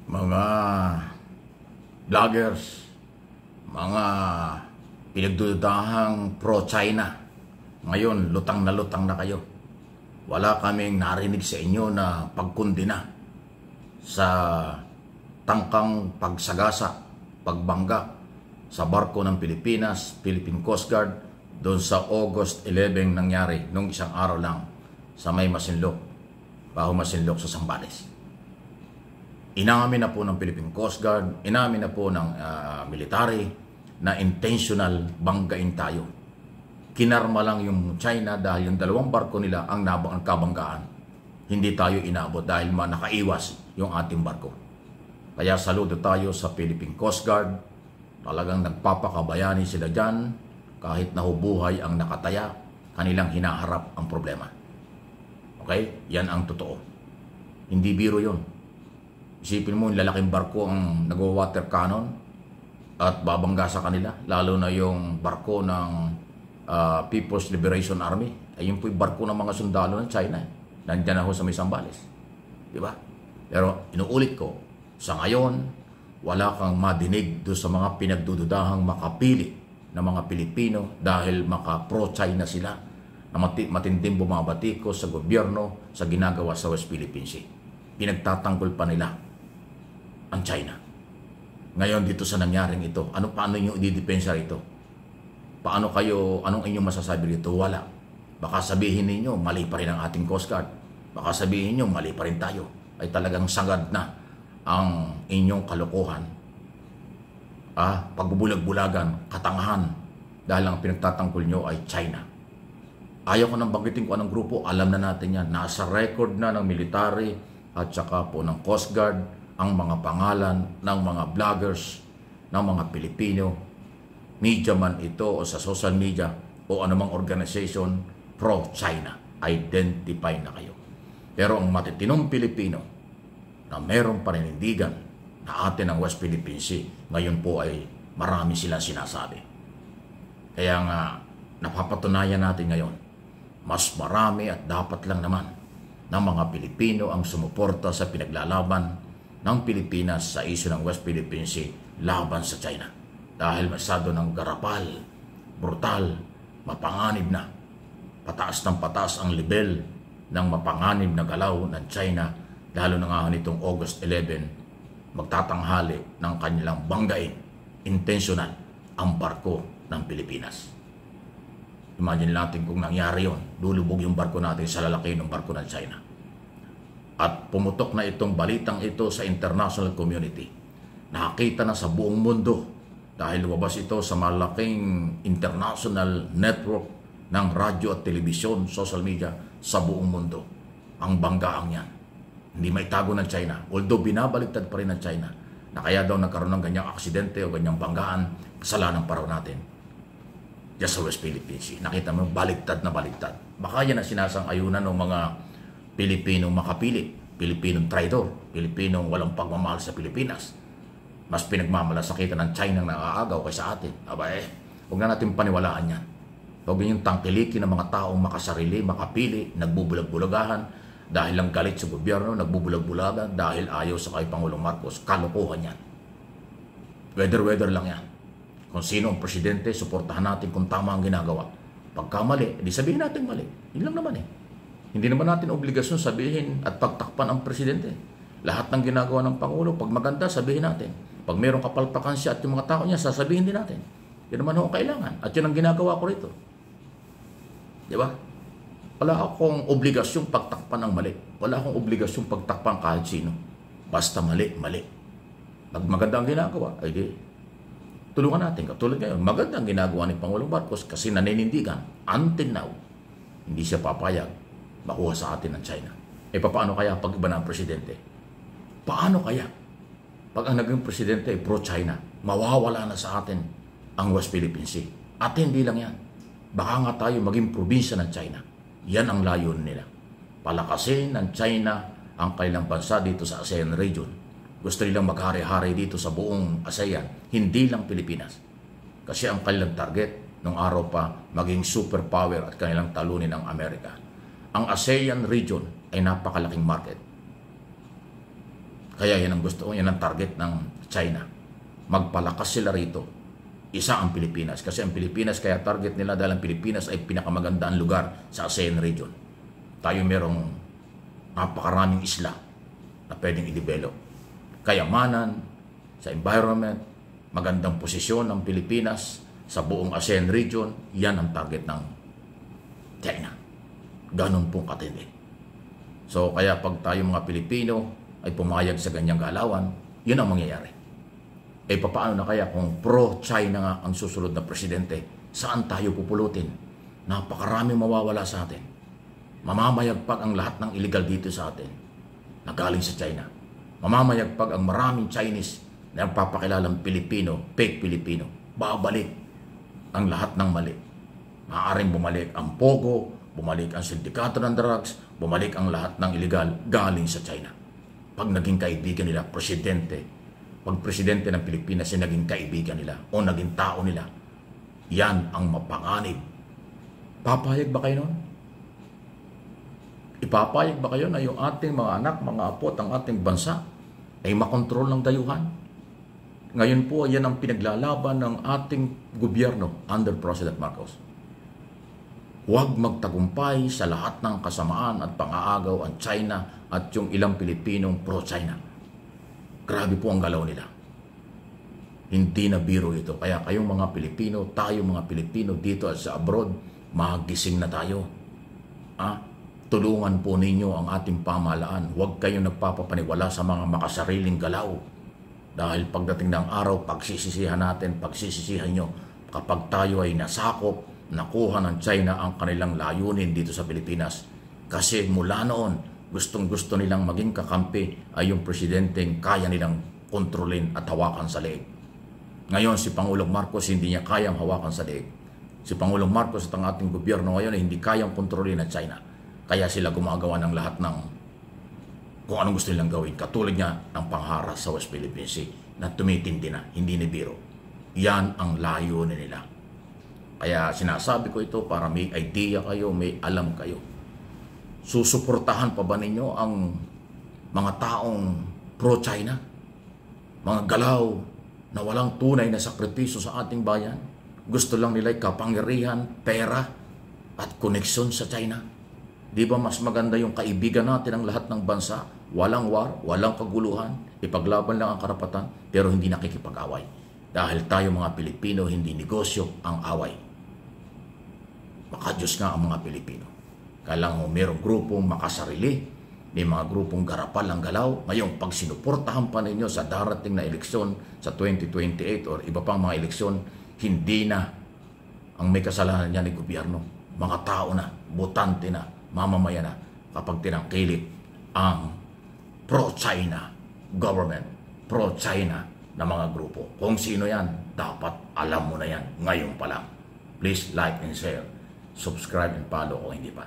mga vloggers, mga pinagdududahang pro-China. Ngayon, lutang na kayo. Wala kaming narinig sa inyo na pagkundina sa tangkang pagsagasa, pagbangga sa barko ng Pilipinas, Philippine Coast Guard, doon sa August 11 nangyari, nung isang araw lang, sa may Masinloc, Baho Masinloc sa Zambales. Inamin na po ng Philippine Coast Guard, inamin na po ng military na intentional banggain tayo. Kinarma lang yung China dahil yung dalawang barko nila ang kabanggaan. Hindi tayo inabot dahil nakaiwas yung ating barko. Kaya saludo tayo sa Philippine Coast Guard. Talagang nagpapakabayani sila dyan. Kahit nahubuhay ang nakataya, kanilang hinaharap ang problema. Okay? Yan ang totoo. Hindi biro yun. Isipin mo, yung lalaking barko ang nagwa-water cannon at babangga sa kanila. Lalo na yung barko ng People's Liberation Army. Ayun po yung barko ng mga sundalo ng China. Nandiyan ako sa may Zambales. Diba? Pero inuulit ko, sa ngayon, wala kang madinig doon sa mga pinagdududahang makapili ng mga Pilipino dahil maka-pro-China sila na matinding bumabatikos sa gobyerno sa ginagawa sa West Philippine Sea. Pinagtatanggol pa nila ang China. Ngayon dito sa nangyaring ito, paano nyo i-depensa rito? Anong inyong masasabi rito? Wala. Baka sabihin ninyo, mali pa rin ang ating Coast Guard. Baka sabihin ninyo, mali pa rin tayo. Ay talagang sagad na ang inyong kalokohan. Pagbubulag-bulagan, katangahan, dahil ang pinagtatanggol nyo ay China. Ayaw ko nang banggitin ko anong grupo, alam na natin yan. Nasa record na ng military at saka po ng Coast Guard ang mga pangalan ng mga vloggers, ng mga Pilipino, media man ito o sa social media o anumang organization pro-China. Identify na kayo. Pero ang matitinong Pilipino na mayroong paninindigan na atin ang West Philippine Sea, ngayon po ay marami silang sinasabi. Kaya nga, napapatunayan natin ngayon, mas marami at dapat lang naman ng mga Pilipino ang sumuporta sa pinaglalaban ng Pilipinas sa isyu ng West Philippine Sea laban sa China. Dahil masyado ng garapal, brutal, mapanganib na. Pataas ng pataas ang level ng mapanganib na galaw ng China, lalo na nga nitong August 11, magtatanghali ng kanilang banggain, intentional, ang barko ng Pilipinas. Imagine natin kung nangyari yon, lulubog yung barko natin sa lalaki ng barko ng China. At pumutok na itong balitang ito sa international community. Nakakita na sa buong mundo dahil lumabas ito sa malaking international network ng radyo at telebisyon, social media sa buong mundo. Ang banggaang yan. Hindi maitago ng China. Although binabaliktad pa rin ng China na kaya daw nagkaroon ng ganyang aksidente o ganyang banggaan, kasalanan pa raw natin. Diyan sa West Philippine Sea. Nakita mo, baliktad na baliktad. Baka yan ang sinasang-ayunan ng mga Pilipinong makapili, Pilipinong traidor, Pilipinong walang pagmamahal sa Pilipinas. Mas pinagmamalasakitan ng China na naaagaw kaysa atin. Huwag na natin paniwalaan yan. Huwag yung tangkilikin ng mga taong makasarili, makapili, nagbubulag-bulagahan, dahil lang galit sa gobyerno, nagbubulag-bulagan, dahil ayaw sa kay Pangulong Marcos. Kalokohan yan. Weather lang yan. Kung sino ang presidente, suportahan natin kung tama ang ginagawa. Pagka mali, di sabihin natin mali. Yun lang naman eh. Hindi naman natin obligasyon sabihin at pagtakpan ang presidente. Lahat ng ginagawa ng Pangulo, pag maganda, sabihin natin. Pag mayroong kapalpakan siya at yung mga tao niya, sasabihin din natin. Yun naman ako kailangan. At yun ang ginagawa ko rito. Di ba? Wala akong obligasyong pagtakpan ng mali. Wala akong obligasyong pagtakpan kahit sino. Basta mali. Pag maganda ang ginagawa, ay di, tulungan natin. Katulad ngayon, maganda ang ginagawa ni Pangulong Marcos kasi naninindigan. Until now, hindi siya papayag makuha sa atin ng China. Paano kaya pag iba na ang presidente? Paano kaya pag ang naging presidente ay pro-China? Mawawala na sa atin ang West Philippine Sea. At hindi lang yan. Baka nga tayo maging probinsya ng China. Yan ang layon nila. Palakasin ng China ang kailang bansa dito sa ASEAN region. Gusto nilang maghari-hari dito sa buong ASEAN, hindi lang Pilipinas. Kasi ang kanilang target nung araw pa maging superpower at kanilang talunin ang Amerika. Ang ASEAN region ay napakalaking market. Kaya yan ang gusto, yan ang target ng China. Magpalakas sila rito. Isa ang Pilipinas. Kasi ang Pilipinas, kaya target nila dahil ang Pilipinas ay pinakamagandang lugar sa ASEAN region. Tayo merong napakaraming isla na pwedeng i-develop. Kayamanan, sa environment, magandang posisyon ng Pilipinas sa buong ASEAN region, yan ang target ng China. Ganon pong katindi. So kaya pag tayo mga Pilipino ay pumayag sa ganyang galawan, yun ang mangyayari. Eh paano na kaya kung pro-China nga ang susunod na presidente, saan tayo pupulutin? Napakaraming mawawala sa atin. Mamamayagpag ang lahat ng illegal dito sa atin na galing sa China. Mamamayagpag ang maraming Chinese na nagpapakilalang Pilipino, fake Pilipino. Babalik ang lahat ng mali. Maaaring bumalik ang Pogo, bumalik ang sindikato ng drugs, bumalik ang lahat ng illegal galing sa China. Pag naging kaibigan nila, pag presidente ng Pilipinas ay naging kaibigan nila o naging tao nila, yan ang mapanganib. Papayag ba kayo nun? Ipapayag ba kayo na yung ating mga anak, mga apo at ang ating bansa ay makontrol ng dayuhan? Ngayon po, yan ang pinaglalaban ng ating gobyerno under President Marcos. Huwag magtagumpay sa lahat ng kasamaan at pang-aagaw ang China at yung ilang Pilipinong pro-China. Grabe po ang galaw nila. Hindi na biro ito. Kaya kayong mga Pilipino, tayo mga Pilipino dito at sa abroad, magising na tayo. Tulungan po ninyo ang ating pamahalaan. Huwag kayong nagpapapaniwala sa mga makasariling galaw. Dahil pagdating ng araw, pagsisisihan natin, pagsisisihan nyo, kapag tayo ay nasakop, nakuha ng China ang kanilang layunin dito sa Pilipinas. Kasi mula noon, gustong-gusto nilang maging kakampi ay yung presidenteng kaya nilang kontrolin at hawakan sa leeg. Ngayon, si Pangulong Marcos hindi niya kayang hawakan sa leeg. Si Pangulong Marcos at ang ating gobyerno ngayon ay hindi kayang kontrolin ng China. Kaya sila gumagawa ng lahat ng kung anong gusto nilang gawin. Katulad niya ng pangharas sa West Philippine Sea na tumitindi na, hindi ni biro. Yan ang layunin nila. Kaya sinasabi ko ito para may idea kayo, may alam kayo. Susuportahan pa ba ninyo ang mga taong pro-China? Mga galaw na walang tunay na sakripisyo sa ating bayan? Gusto lang nila'y kapangyarihan, pera at koneksyon sa China? Di ba mas maganda yung kaibigan natin ang lahat ng bansa? Walang war, walang kaguluhan, ipaglaban lang ang karapatan, pero hindi nakikipag-away. Dahil tayo mga Pilipino, hindi negosyo ang away. Makadiyos nga ang mga Pilipino. Kailangan merong grupong makasarili, may mga grupong garapal ang galaw. Ngayon, pag sinuportahan pa ninyo sa darating na eleksyon sa 2028 or iba pang mga eleksyon, hindi na ang may kasalanan niya ni gobyerno. Mga tao na, botante na, mamamaya na kapag tinangkilik ang pro-China government, pro-China na mga grupo. Kung sino yan, dapat alam mo na yan ngayon pa lang. Please like and share, subscribe and follow kung hindi pa.